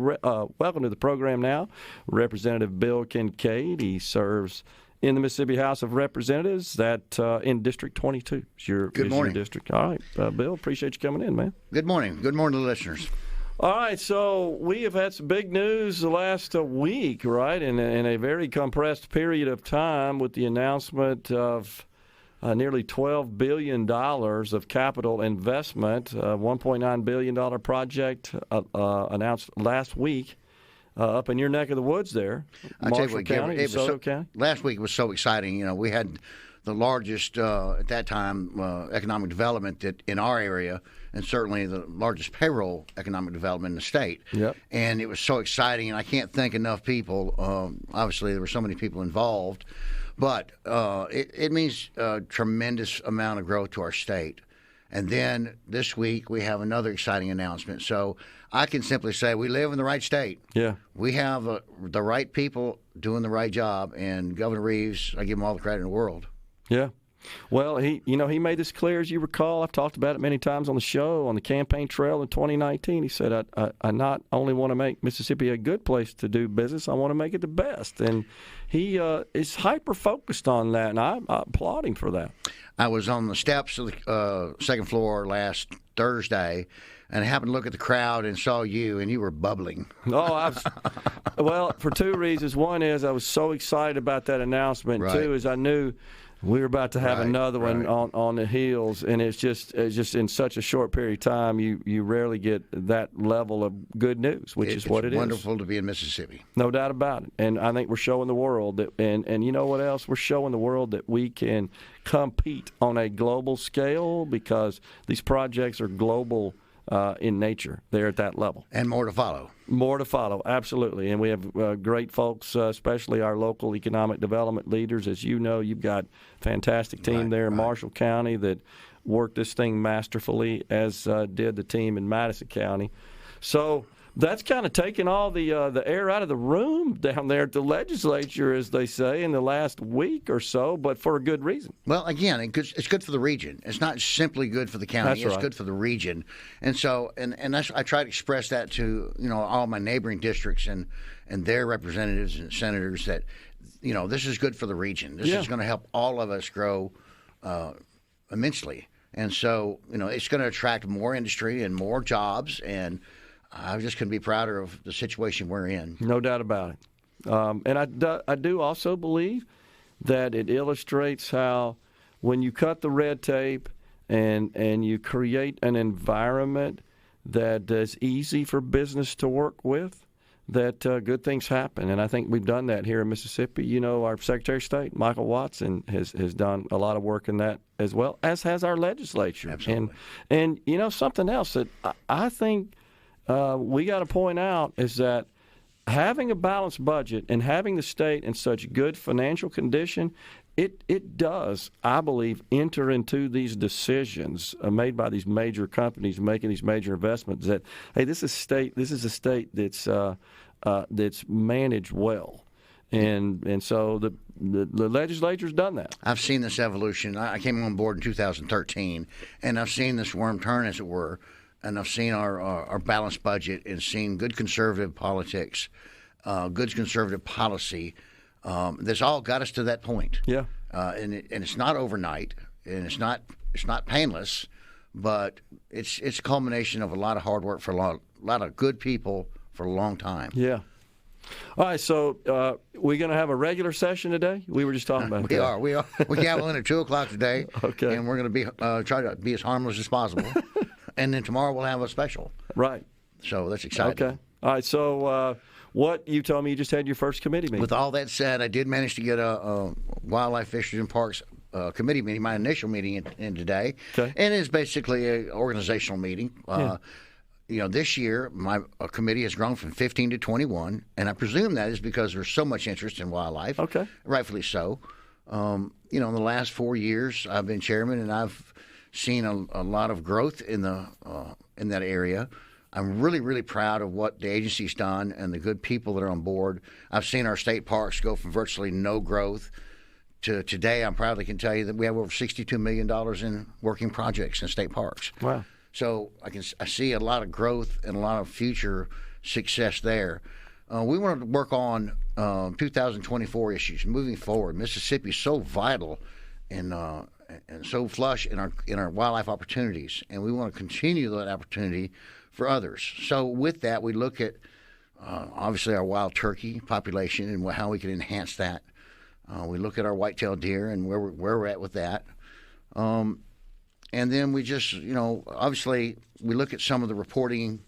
Welcome to the program now, Representative Bill Kinkade. He serves in the Mississippi House of Representatives in District 22. Good morning. Your district. All right, Bill, appreciate you coming in, man. Good morning. Good morning to the listeners. All right, so we have had some big news the last week, right, in a very compressed period of time with the announcement of nearly $12 billion of capital investment, $1.9 billion project announced last week up in your neck of the woods there, Marshall County, DeSoto County. Last week was so exciting. You know, we had the largest, at that time, economic development in our area, and certainly the largest payroll economic development in the state. Yep. And it was so exciting, and I can't thank enough people. Obviously, there were so many people involved. But it means a tremendous amount of growth to our state. And then this week we have another exciting announcement. So I can simply say we live in the right state. Yeah. We have the right people doing the right job. And Governor Reeves, I give him all the credit in the world. Yeah. Well, he made this clear, as you recall. I've talked about it many times on the show, on the campaign trail in 2019. He said, I not only want to make Mississippi a good place to do business, I want to make it the best. And he is hyper-focused on that, and I applaud him for that. I was on the steps of the second floor last Thursday, and I happened to look at the crowd and saw you, and you were bubbling. Well, for two reasons. One is I was so excited about that announcement. Right. Two is I knew we were about to have another one on the heels, and it's just in such a short period of time, you rarely get that level of good news, which is what it is. It's wonderful to be in Mississippi. No doubt about it. And I think we're showing the world that, and you know what else? We're showing the world that we can compete on a global scale because these projects are global in nature. They're at that level. And more to follow. More to follow, absolutely. And we have great folks, especially our local economic development leaders. As you know, you've got a fantastic team there in Marshall County that worked this thing masterfully, as did the team in Madison County. So that's kind of taken all the air out of the room down there at the legislature, as they say, in the last week or so, but for a good reason. Well, again, it's good for the region. It's not simply good for the county. It's good for the region. And so, and I try to express that to, all my neighboring districts and their representatives and senators that, this is good for the region. This is going to help all of us grow immensely. And so, it's going to attract more industry and more jobs, and I just couldn't be prouder of the situation we're in. No doubt about it. And I do also believe that it illustrates how when you cut the red tape and you create an environment that is easy for business to work with, that good things happen. And I think we've done that here in Mississippi. Our Secretary of State, Michael Watson, has done a lot of work in that as well, as has our legislature. Absolutely. And something else that I think we got to point out is that having a balanced budget and having the state in such good financial condition, it does, I believe, enter into these decisions made by these major companies making these major investments that, hey, this is a state that's managed well. And so the legislature's done that. I've seen this evolution. I came on board in 2013, and I've seen this worm turn, as it were. And I've seen our balanced budget and seen good conservative politics, good conservative policy. That's all got us to that point. Yeah. And it's not overnight, and it's not painless, but it's a culmination of a lot of hard work for a lot of good people for a long time. Yeah. All right, so we're going to have a regular session today? We were just talking about that. We are. We gavel in at 2 o'clock today, okay. And we're going to be try to be as harmless as possible. And then tomorrow we'll have a special. Right. So that's exciting. Okay. All right. So what you told me you just had your first committee meeting. With all that said, I did manage to get a Wildlife, Fisheries, and Parks committee meeting, my initial meeting in today. Okay. And it's basically an organizational meeting. This year my committee has grown from 15 to 21, and I presume that is because there's so much interest in wildlife. Okay. Rightfully so. In the last 4 years I've been chairman, and I've seen a lot of growth in that area. I'm really, really proud of what the agency's done and the good people that are on board. I've seen our state parks go from virtually no growth to today. I proudly can tell you that we have over $62 million in working projects in state parks. Wow. So I see a lot of growth and a lot of future success there. We want to work on 2024 issues moving forward. Mississippi is so vital and so flush in our wildlife opportunities, and we want to continue that opportunity for others. So with that, we look at obviously our wild turkey population and how we can enhance that. We look at our white-tailed deer and where we're at with that. And then we just, obviously we look at some of the reporting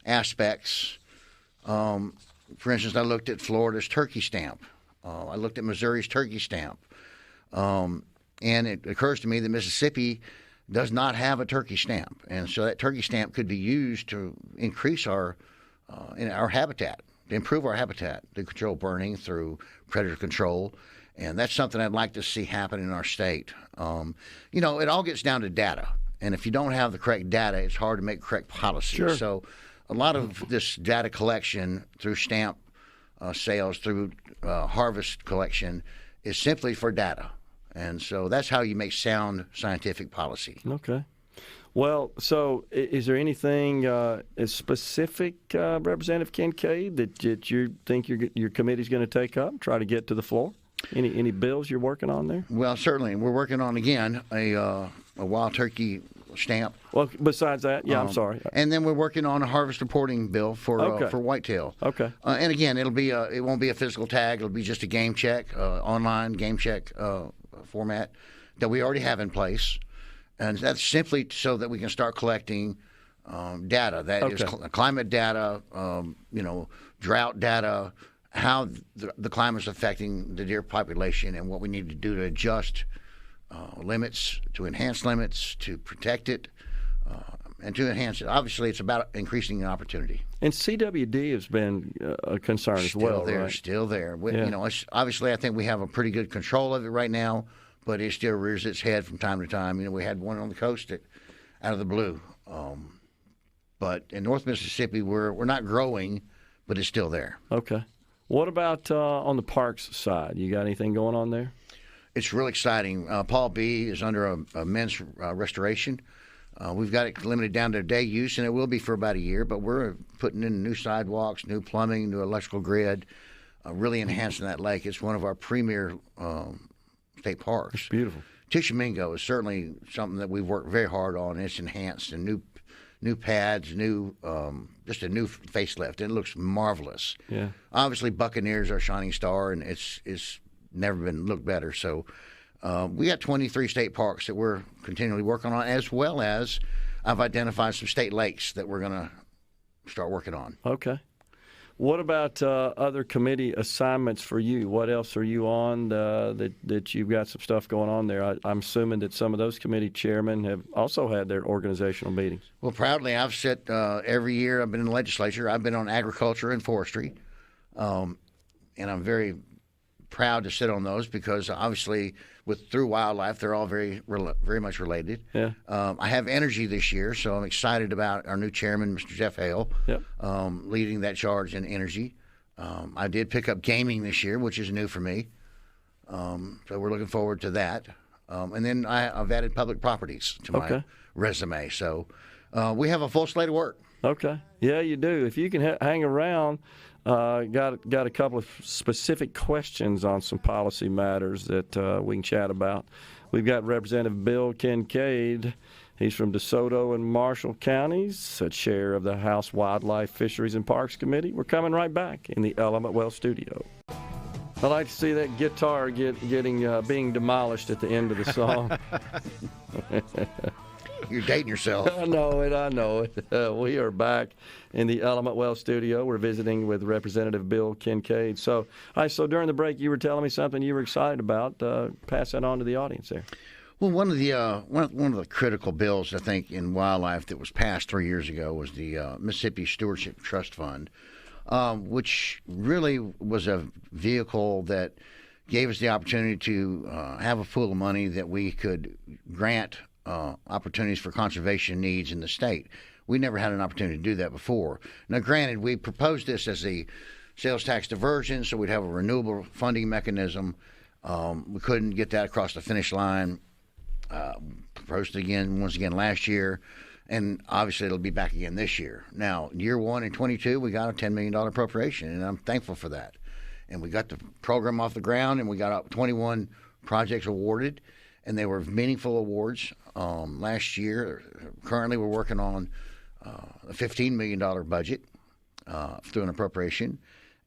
aspects. For instance, I looked at Florida's turkey stamp. I looked at Missouri's turkey stamp. And it occurs to me that Mississippi does not have a turkey stamp. And so that turkey stamp could be used to increase our habitat, to improve our habitat, to control burning through predator control. And that's something I'd like to see happen in our state. It all gets down to data. And if you don't have the correct data, it's hard to make correct policy. Sure. So a lot of this data collection through stamp sales, through harvest collection, is simply for data. And so that's how you make sound scientific policy. Okay. Well, so is there anything specific, Representative Kinkade, that you think your committee's going to take up, try to get to the floor? Any bills you're working on there? Well, certainly. We're working on, again, a wild turkey stamp. Well, besides that, I'm sorry. And then we're working on a harvest reporting bill for whitetail. Okay. And again, it won't be a physical tag. It'll be just a game check, online game check format that we already have in place. And that's simply so that we can start collecting data. That is climate data, drought data, how the climate is affecting the deer population, and what we need to do to adjust limits, to enhance limits, to protect it, and to enhance it. Obviously, it's about increasing the opportunity. And CWD has been a concern as well, right? Still there. Obviously, I think we have a pretty good control of it right now, but it still rears its head from time to time. We had one on the coast out of the blue. But in North Mississippi, we're not growing, but it's still there. Okay. What about on the parks side? You got anything going on there? It's really exciting. Paul B. is under a men's restoration. We've got it limited down to day use, and it will be for about a year, but we're putting in new sidewalks, new plumbing, new electrical grid, really enhancing that lake. It's one of our premier state parks. It's beautiful. Tishomingo is certainly something that we've worked very hard on. It's enhanced and new pads, just a new facelift. It looks marvelous. Yeah. Obviously, Buccaneers are a shining star, and it's never been looked better. So we got 23 state parks that we're continually working on, as well as I've identified some state lakes that we're going to start working on. Okay. What about other committee assignments for you? What else are you on that you've got some stuff going on there? I'm assuming that some of those committee chairmen have also had their organizational meetings. Well, proudly, I've sat every year. I've been in the legislature. I've been on agriculture and forestry, and I'm very proud to sit on those because obviously through wildlife, they're all very much related. Yeah. I have energy this year, so I'm excited about our new chairman, Mr. Jeff Hale, leading that charge in energy. I did pick up gaming this year, which is new for me. So we're looking forward to that. And then I've added public properties to my resume. So we have a full slate of work. Okay. Yeah, you do. If you can hang around, got a couple of specific questions on some policy matters that we can chat about. We've got Representative Bill Kinkade. He's from DeSoto and Marshall counties, a chair of the House Wildlife, Fisheries, and Parks Committee. We're coming right back in the Element Well studio. I like to see that guitar being demolished at the end of the song. You're dating yourself. I know it. We are back in the Element Well studio. We're visiting with Representative Bill Kinkade. So during the break, you were telling me something you were excited about. Pass that on to the audience there. Well, one of the critical bills, I think, in wildlife that was passed 3 years ago was the Mississippi Stewardship Trust Fund, which really was a vehicle that gave us the opportunity to have a pool of money that we could grant opportunities for conservation needs in the state. We never had an opportunity to do that before. Now, granted, we proposed this as a sales tax diversion, so we'd have a renewable funding mechanism. We couldn't get that across the finish line. Proposed it once again last year, And obviously it'll be back again this year. Now, year one in 22, we got a $10 million appropriation, and I'm thankful for that. And we got the program off the ground, and we got 21 projects awarded, and they were meaningful awards. Last year, currently we're working on a $15 million budget through an appropriation,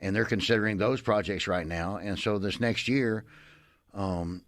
and they're considering those projects right now. And so this next year, we're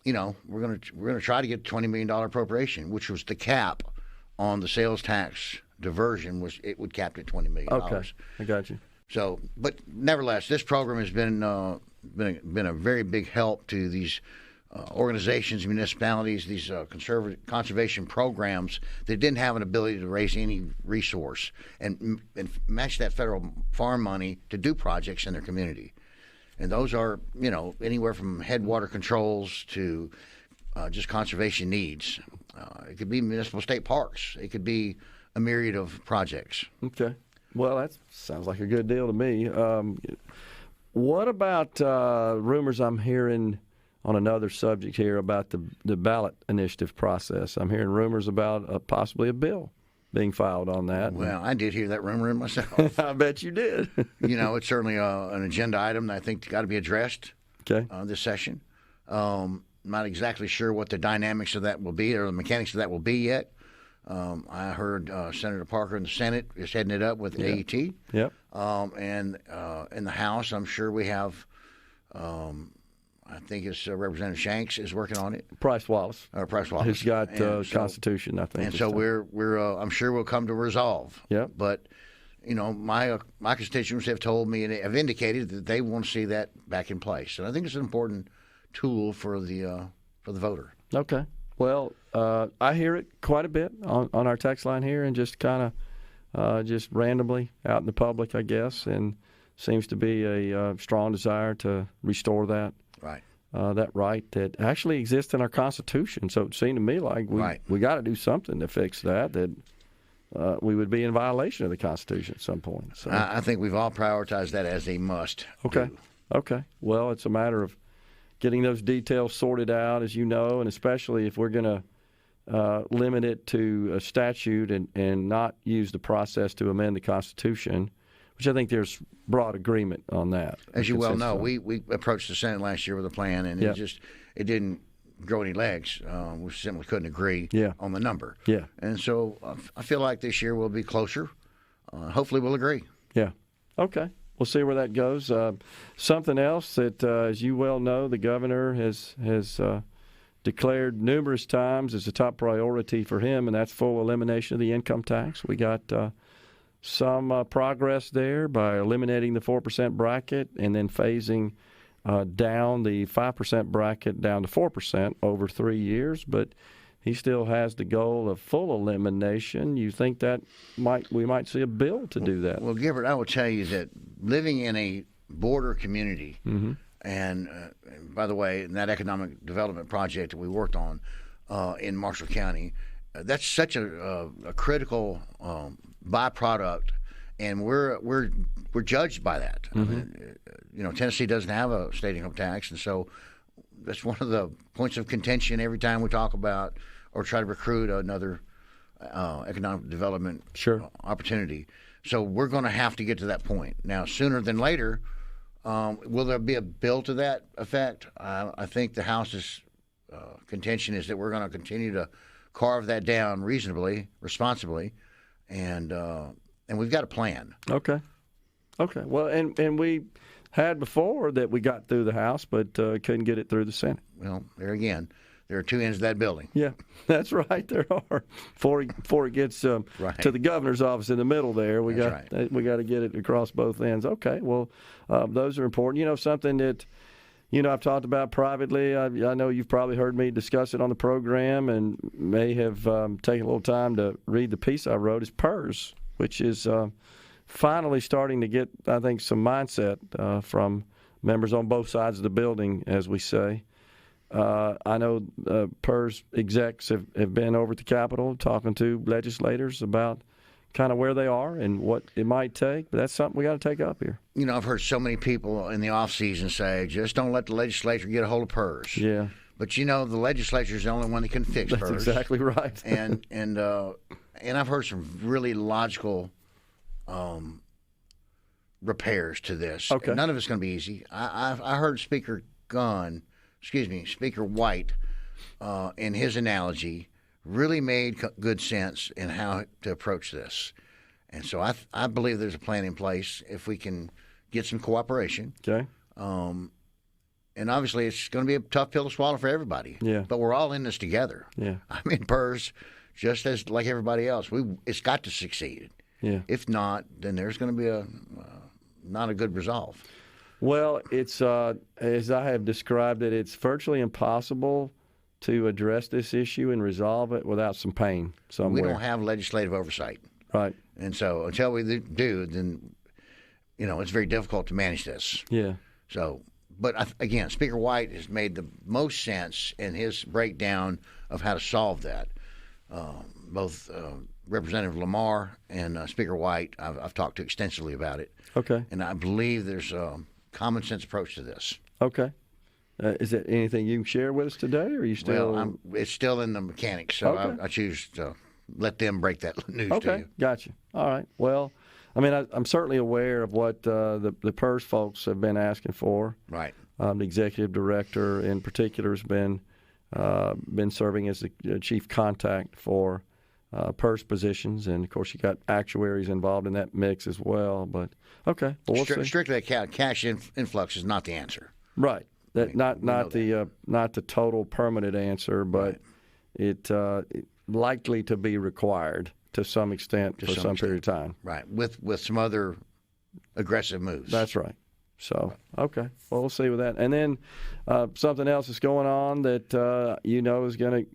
going to try to get a $20 million appropriation, which was the cap on the sales tax diversion. It would cap at $20 million. Okay, I got you. So, but nevertheless, this program has been a very big help to these organizations, municipalities, these conservation programs that didn't have an ability to raise any resource and match that federal farm money to do projects in their community. And those are, anywhere from headwater controls to just conservation needs. It could be municipal state parks. It could be a myriad of projects. Okay. Well, that sounds like a good deal to me. What about rumors I'm hearing on another subject here about the ballot initiative process? I'm hearing rumors about possibly a bill being filed on that. Well, I did hear that rumor myself. I bet you did. It's certainly an agenda item that I think got to be addressed this session. Not exactly sure what the dynamics of that will be or the mechanics of that will be yet. I heard Senator Parker in the Senate is heading it up with AET. Yep. And in the House, I'm sure we have, I think it's Representative Shanks is working on it. Price Wallace. Who's got Constitution, I think. And so we're I'm sure we'll come to resolve. Yep. But, my constituents have told me and have indicated that they want to see that back in place. And I think it's an important tool for the voter. Okay. Well, I hear it quite a bit on our text line here, and just kind of just randomly out in the public, I guess, and seems to be a strong desire to restore that that right that actually exists in our Constitution. So it seemed to me like we got to do something to fix that we would be in violation of the Constitution at some point. So I think we've all prioritized that as a must. Okay. Well, it's a matter of getting those details sorted out, as you know, and especially if we're going to limit it to a statute and not use the process to amend the Constitution, which I think there's broad agreement on that. As you well know, we approached the Senate last year with a plan, and it didn't grow any legs. We simply couldn't agree on the number. Yeah. And so I feel like this year we'll be closer. Hopefully we'll agree. Yeah. Okay. We'll see where that goes. Something else that, as you well know, the governor has declared numerous times as a top priority for him, and that's full elimination of the income tax. We got some progress there by eliminating the 4% bracket and then phasing down the 5% bracket down to 4% over 3 years, but he still has the goal of full elimination. You think that we might see a bill to do that? Well, Gibbert, I will tell you that living in a border community, and by the way, in that economic development project that we worked on in Marshall County, that's such a critical byproduct, and we're judged by that. I mean, Tennessee doesn't have a state income tax, and so that's one of the points of contention every time we talk about or try to recruit another economic development opportunity. So we're going to have to get to that point. Now, sooner than later, will there be a bill to that effect? I think the House's contention is that we're going to continue to carve that down reasonably, responsibly, and we've got a plan. Okay. Well, and we had before that we got through the House, but couldn't get it through the Senate. Well, there again, there are two ends of that building. Yeah, that's right. There are. Before it gets to the governor's office in the middle there, we got to get it across both ends. Okay, well, those are important. Something that I've talked about privately. I know you've probably heard me discuss it on the program and may have taken a little time to read the piece I wrote. Is PERS, which is finally starting to get, I think, some mindset from members on both sides of the building, as we say. I know PERS execs have been over at the Capitol talking to legislators about kind of where they are and what it might take, but that's something we got to take up here. I've heard so many people in the off season say, just don't let the legislature get a hold of PERS. Yeah. But the legislature is the only one that can fix That's PERS. Exactly right. and I've heard some really logical repairs to this. Okay. None of it's going to be easy. I heard Speaker White, in his analogy, really made good sense in how to approach this. And so I believe there's a plan in place if we can get some cooperation. Okay. And obviously it's going to be a tough pill to swallow for everybody. Yeah. But we're all in this together. Yeah. I mean, PERS, just as like everybody else, it's got to succeed. Yeah. If not, then there's going to be not a good resolve. Well, it's as I have described it, it's virtually impossible to address this issue and resolve it without some pain somewhere. We don't have legislative oversight. Right. And so until we do, then, it's very difficult to manage this. Yeah. So, but again, Speaker White has made the most sense in his breakdown of how to solve that. Both Representative Lamar and Speaker White, I've talked to extensively about it. Okay. And I believe there's a common sense approach to this. Okay. Is there anything you can share with us today, or are you still? Well, it's still in the mechanics, so Okay. I choose to let them break that news to Okay, you. gotcha. All right. Well, I mean, I'm certainly aware of what the PERS folks have been asking for. Right. The executive director, in particular, has been serving as the chief contact for PERS positions, and of course, you got actuaries involved in that mix as well. But okay, well, we'll see. Strictly cash influx is not the answer. Right. That not that. not the total permanent answer, but it likely to be required to some extent for some period of time. Right. With some other aggressive moves. That's right. So, okay. Well, we'll see with that. And then something else that's going on that is going to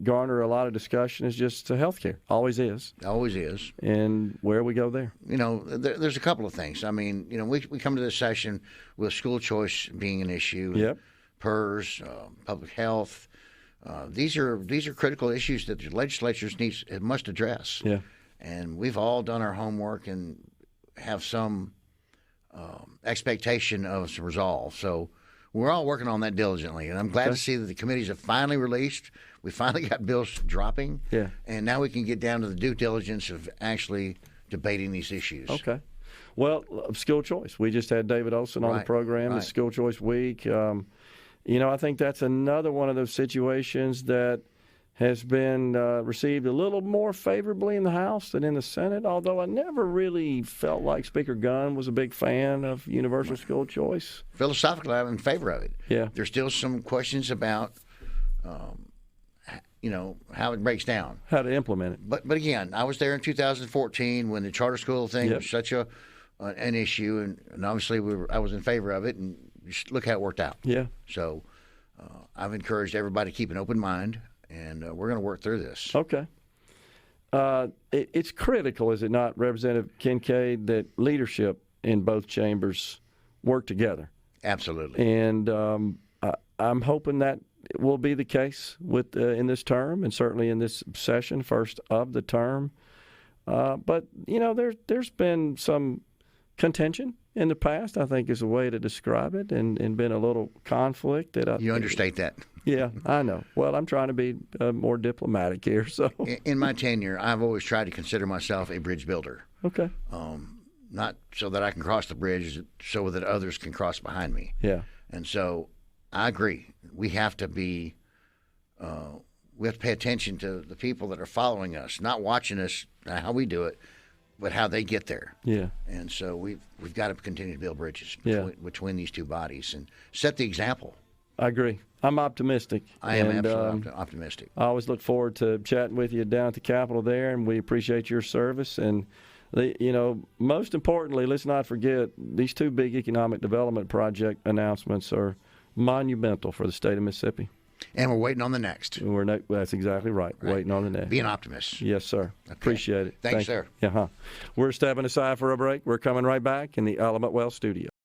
garner a lot of discussion is just health care. Always is. Always is. And where we go there. There's a couple of things. I mean, we come to this session with school choice being an issue. Yep. PERS, public health. These are critical issues that the legislatures must address. Yeah. And we've all done our homework and have some expectation of some resolve. So we're all working on that diligently, and I'm glad to see that the committees have finally released. We finally got bills dropping, and now we can get down to the due diligence of actually debating these issues. Okay. Well, school choice. We just had David Olson on the program. It's School Choice Week. I think that's another one of those situations that has been received a little more favorably in the House than in the Senate, although I never really felt like Speaker Gunn was a big fan of universal school choice. Philosophically, I'm in favor of it. Yeah. There's still some questions about, how it breaks down. How to implement it. But again, I was there in 2014 when the charter school thing was such an issue, and obviously I was in favor of it, and just look how it worked out. Yeah. So I've encouraged everybody to keep an open mind, and we're going to work through this. Okay. It's critical, is it not, Representative Kinkade, that leadership in both chambers work together? Absolutely. And I'm hoping that will be the case in this term, and certainly in this session, first of the term. But there's been some contention in the past, I think is a way to describe it, and been a little conflict. You understate that. Yeah, I know. Well, I'm trying to be more diplomatic here. So, in my tenure, I've always tried to consider myself a bridge builder. Okay. Not so that I can cross the bridge, so that others can cross behind me. Yeah. And so, I agree. We have to pay attention to the people that are following us, not watching us how we do it, but how they get there. Yeah. And so we've got to continue to build bridges between these two bodies and set the example. I agree. I'm optimistic. I am absolutely optimistic. I always look forward to chatting with you down at the Capitol there, and we appreciate your service. And, most importantly, let's not forget these two big economic development project announcements are monumental for the state of Mississippi. And we're waiting on the next. That's exactly right. Waiting on the next. Be an optimist. Yes, sir. Okay. Appreciate it. Thanks, sir. Yeah, We're stepping aside for a break. We're coming right back in the Element Wealth studio.